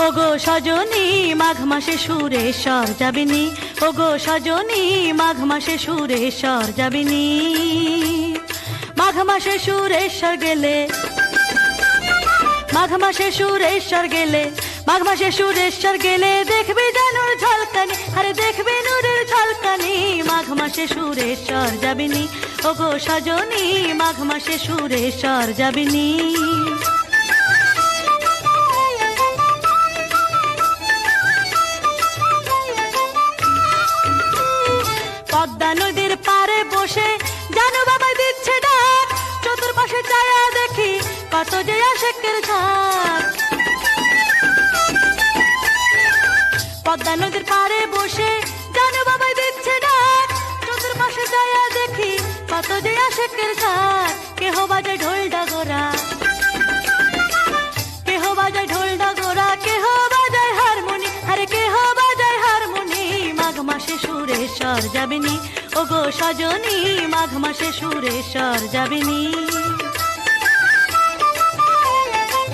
ওগো সজনী মাঘ মাসে সুরেশ্বর যাবিনি, ওগো সজনী মাঘ মাসে সুরেশ্বর যাবিনি। মাঘ মাসে সুরেশ্বর গেলে, মাঘ মাসে সুরেশ্বর গেলে, মাঘ মাসে সুরেশ্বর গেলে দেখবি জানুর ঝলকানি, আরে দেখবি নূরের ঝলকানি। মাঘ মাসে সুরেশ্বর যাবিনি, ওগো সজনী মাঘ মাসে সুরেশ্বর যাবিনি। পদ্মা নদীর পারে বসে জানু বাবা দিচ্ছে ডাক, চতুর্পাশে ছায়া দেখি কত যে আশেকের ঝাঁক। পদ্মা নদীর পারে বসে জানু বাবা দিচ্ছে ডাক, চতুর্পাশে ছায়া দেখি কত যে আশেকের ঝাঁক। কেহ বাজায় ঢোল ডাগরা, কেহ বাজায় ঢোল ডাগরা, কেহ বাজায় হারমোনি, আরে কেহ বাজায় হারমোনি। মাঘ মাসে সুরেশ্বর যাবিনি, ওগো সজনী মাঘ মাসে সুরেশ্বর যাবিনি।